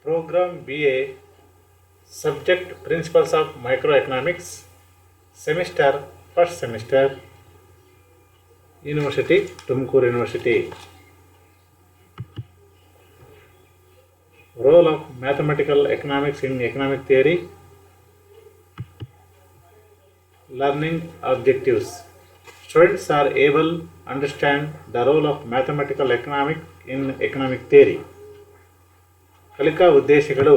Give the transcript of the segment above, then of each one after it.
Program BA, Subject Principles of Microeconomics, First semester, University, Tumkur University. Role of Mathematical Economics in Economic Theory. Learning objectives. Students are able to understand the role of mathematical economics in economic theory. ಕಲಿಕಾ ಉದ್ದೇಶಗಳು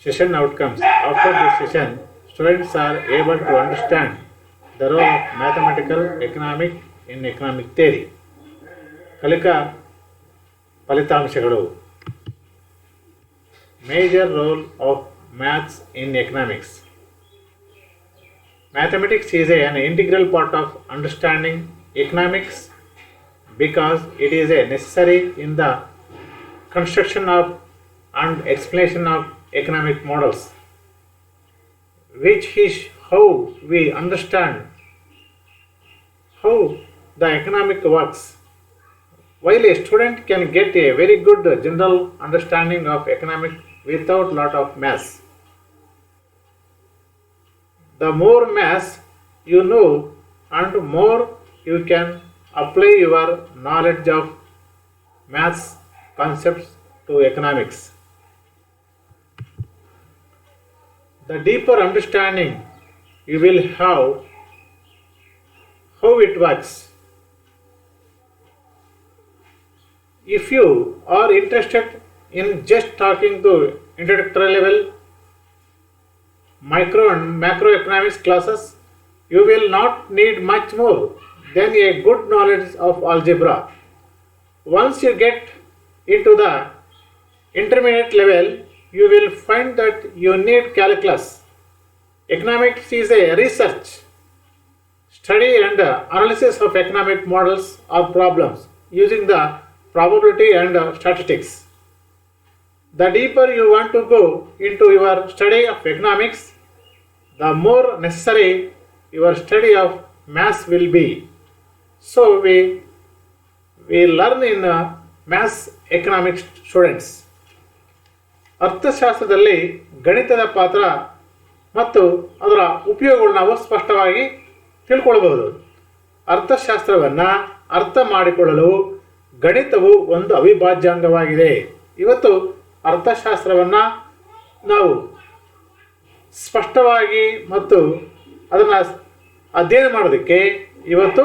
session outcomes. After this session, students are able to understand the role of mathematical economics in economic theory. ಕಲಿಕಾ ಫಲಿತಾಂಶಗಳು. Major role of maths in economics. Mathematics is an integral part of understanding economics because it is a necessary in the construction of and explanation of economic models, which is how we understand how the economic works. While a student can get a very good general understanding of economics without lot of maths, the more maths you know and more you can apply your knowledge of maths concepts to economics. The deeper understanding you will have how it works. If you are interested in just talking to introductory level micro and macroeconomics classes, you will not need much more than a good knowledge of algebra. Once you get into the intermediate level, you will find that you need calculus. Economics is a research, study and analysis of economic models or problems using the probability and statistics. The deeper you want to go into your study of economics, the more necessary your study of maths will be. So we learn in maths economics students. ಅರ್ಥಶಾಸ್ತ್ರದಲ್ಲಿ ಗಣಿತದ ಪಾತ್ರ ಮತ್ತು ಅದರ ಉಪಯೋಗಗಳು ನಾವು ಸ್ಪಷ್ಟವಾಗಿ ತಿಳ್ಕೊಳ್ಬಹುದು. ಅರ್ಥಶಾಸ್ತ್ರವನ್ನು ಅರ್ಥ ಮಾಡಿಕೊಳ್ಳಲು ಗಣಿತವು ಒಂದು ಅವಿಭಾಜ್ಯಾಂಗವಾಗಿದೆ. ಇವತ್ತು ಅರ್ಥಶಾಸ್ತ್ರವನ್ನು ನಾವು ಸ್ಪಷ್ಟವಾಗಿ ಮತ್ತು ಅದನ್ನು ಅಧ್ಯಯನ ಮಾಡೋದಕ್ಕೆ ಇವತ್ತು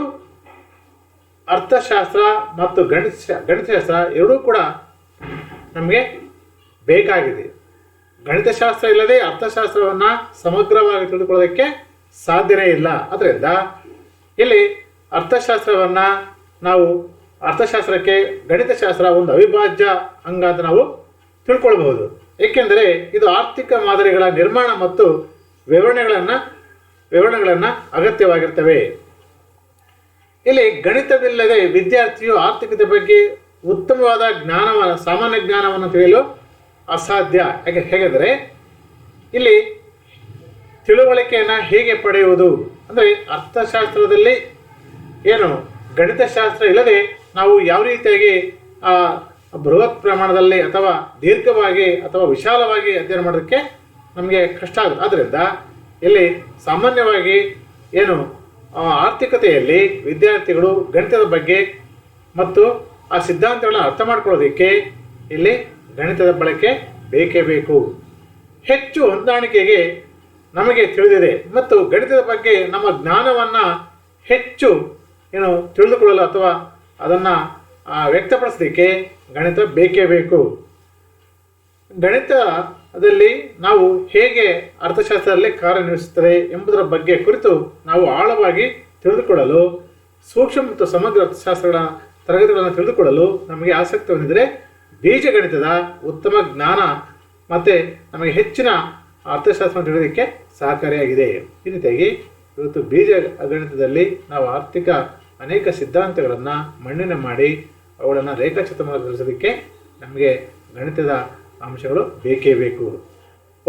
ಅರ್ಥಶಾಸ್ತ್ರ ಮತ್ತು ಗಣಿತಶಾಸ್ತ್ರ ಎರಡೂ ಕೂಡ ನಮಗೆ ಬೇಕಾಗಿದೆ. ಗಣಿತಶಾಸ್ತ್ರ ಇಲ್ಲದೆ ಅರ್ಥಶಾಸ್ತ್ರವನ್ನು ಸಮಗ್ರವಾಗಿ ತಿಳಿದುಕೊಳ್ಳೋದಕ್ಕೆ ಸಾಧ್ಯನೇ ಇಲ್ಲ. ಅದರಿಂದ ಇಲ್ಲಿ ಅರ್ಥಶಾಸ್ತ್ರವನ್ನು ನಾವು ಅರ್ಥಶಾಸ್ತ್ರಕ್ಕೆ ಗಣಿತಶಾಸ್ತ್ರ ಒಂದು ಅವಿಭಾಜ್ಯ ಅಂಗ ಅಂತ ನಾವು ತಿಳ್ಕೊಳ್ಬಹುದು. ಏಕೆಂದರೆ ಇದು ಆರ್ಥಿಕ ಮಾದರಿಗಳ ನಿರ್ಮಾಣ ಮತ್ತು ವಿವರಣೆಗಳನ್ನು ಅಗತ್ಯವಾಗಿರ್ತವೆ. ಇಲ್ಲಿ ಗಣಿತವಿಲ್ಲದೆ ವಿದ್ಯಾರ್ಥಿಯು ಆರ್ಥಿಕತೆ ಬಗ್ಗೆ ಉತ್ತಮವಾದ ಸಾಮಾನ್ಯ ಜ್ಞಾನವನ್ನು ತಿಳಿಯಲು ಅಸಾಧ್ಯ. ಹೇಗೆಂದರೆ ಇಲ್ಲಿ ತಿಳುವಳಿಕೆಯನ್ನು ಹೇಗೆ ಪಡೆಯುವುದು ಅಂದರೆ ಅರ್ಥಶಾಸ್ತ್ರದಲ್ಲಿ ಏನು ಗಣಿತಶಾಸ್ತ್ರ ಇಲ್ಲದೆ ನಾವು ಯಾವ ರೀತಿಯಾಗಿ ಬೃಹತ್ ಪ್ರಮಾಣದಲ್ಲಿ ಅಥವಾ ದೀರ್ಘವಾಗಿ ಅಥವಾ ವಿಶಾಲವಾಗಿ ಅಧ್ಯಯನ ಮಾಡೋದಕ್ಕೆ ನಮಗೆ ಕಷ್ಟ ಆಗುತ್ತೆ. ಆದ್ದರಿಂದ ಇಲ್ಲಿ ಸಾಮಾನ್ಯವಾಗಿ ಏನು ಆರ್ಥಿಕತೆಯಲ್ಲಿ ವಿದ್ಯಾರ್ಥಿಗಳು ಗಣಿತದ ಬಗ್ಗೆ ಮತ್ತು ಆ ಸಿದ್ಧಾಂತಗಳನ್ನು ಅರ್ಥ ಮಾಡ್ಕೊಳ್ಳೋದಕ್ಕೆ ಇಲ್ಲಿ ಗಣಿತದ ಬಳಕೆ ಬೇಕೇ ಬೇಕು. ಹೆಚ್ಚು ಹೊಂದಾಣಿಕೆಗೆ ನಮಗೆ ತಿಳಿದಿದೆ ಮತ್ತು ಗಣಿತದ ಬಗ್ಗೆ ನಮ್ಮ ಜ್ಞಾನವನ್ನು ಹೆಚ್ಚು ತಿಳಿದುಕೊಳ್ಳಲು ಅಥವಾ ಅದನ್ನು ವ್ಯಕ್ತಪಡಿಸೋದಕ್ಕೆ ಗಣಿತ ಬೇಕೇ ಬೇಕು. ಗಣಿತದಲ್ಲಿ ನಾವು ಹೇಗೆ ಅರ್ಥಶಾಸ್ತ್ರದಲ್ಲಿ ಕಾರ್ಯನಿರ್ವಹಿಸುತ್ತದೆ ಎಂಬುದರ ಬಗ್ಗೆ ಕುರಿತು ನಾವು ಆಳವಾಗಿ ತಿಳಿದುಕೊಳ್ಳಲು ಸೂಕ್ಷ್ಮ ಮತ್ತು ಸಮಗ್ರ ಅರ್ಥಶಾಸ್ತ್ರಗಳ ತರಗತಿಗಳನ್ನು ತಿಳಿದುಕೊಳ್ಳಲು ನಮಗೆ ಆಸಕ್ತಿ ಹೊಂದಿದರೆ ಬೀಜಗಣಿತದ ಉತ್ತಮ ಜ್ಞಾನ ಮತ್ತು ನಮಗೆ ಹೆಚ್ಚಿನ ಅರ್ಥಶಾಸ್ತ್ರ ತಿಳಿಯೋದಕ್ಕೆ ಸಹಕಾರಿಯಾಗಿದೆ. ಈ ರೀತಿಯಾಗಿ ಇವತ್ತು ಬೀಜಗಣಿತದಲ್ಲಿ ನಾವು ಆರ್ಥಿಕ ಅನೇಕ ಸಿದ್ಧಾಂತಗಳನ್ನು ಮಣ್ಣಿನ ಮಾಡಿ ಅವುಗಳನ್ನು ರೇಖಾಚಿತ್ರ ಮೂಲಕ ತಿಳಿಸೋದಕ್ಕೆ ನಮಗೆ ಗಣಿತದ ಅಂಶಗಳು ಬೇಕೇ ಬೇಕು.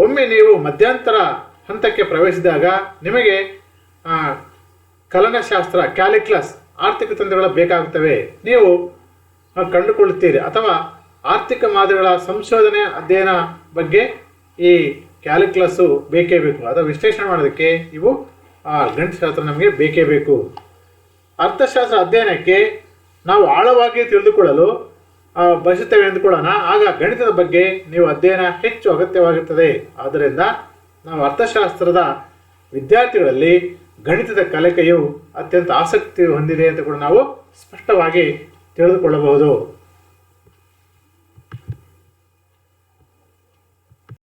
ಒಮ್ಮೆ ನೀವು ಮಧ್ಯಂತರ ಹಂತಕ್ಕೆ ಪ್ರವೇಶಿಸಿದಾಗ ನಿಮಗೆ ಕಲನಶಾಸ್ತ್ರ ಕ್ಯಾಲ್ಕುಲಸ್ ಆರ್ಥಿಕ ತಂತ್ರಗಳು ಬೇಕಾಗುತ್ತವೆ. ನೀವು ಕಂಡುಕೊಳ್ಳುತ್ತೀರಿ ಅಥವಾ ಆರ್ಥಿಕ ಮಾದರಿಗಳ ಸಂಶೋಧನೆ ಅಧ್ಯಯನ ಬಗ್ಗೆ ಈ ಕ್ಯಾಲ್ಕುಲಸ್ಸು ಬೇಕೇ ಬೇಕು. ಅದರ ವಿಶ್ಲೇಷಣೆ ಮಾಡೋದಕ್ಕೆ ಇವು ಗಣಿತಶಾಸ್ತ್ರ ನಮಗೆ ಬೇಕೇ ಬೇಕು. ಅರ್ಥಶಾಸ್ತ್ರ ಅಧ್ಯಯನಕ್ಕೆ ನಾವು ಆಳವಾಗಿ ತಿಳಿದುಕೊಳ್ಳಲು ಬಯಸುತ್ತೇವೆ ಎಂದುಕೊಳ್ಳೋಣ. ಆಗ ಗಣಿತದ ಬಗ್ಗೆ ನೀವು ಅಧ್ಯಯನ ಹೆಚ್ಚು ಅಗತ್ಯವಾಗಿರುತ್ತದೆ. ಆದ್ದರಿಂದ ನಾವು ಅರ್ಥಶಾಸ್ತ್ರದ ವಿದ್ಯಾರ್ಥಿಗಳಲ್ಲಿ ಗಣಿತದ ಕಲಿಕೆಯು ಅತ್ಯಂತ ಆಸಕ್ತಿ ಹೊಂದಿದೆ ಅಂತ ಕೂಡ ನಾವು ಸ್ಪಷ್ಟವಾಗಿ ತಿಳಿದುಕೊಳ್ಳಬಹುದು.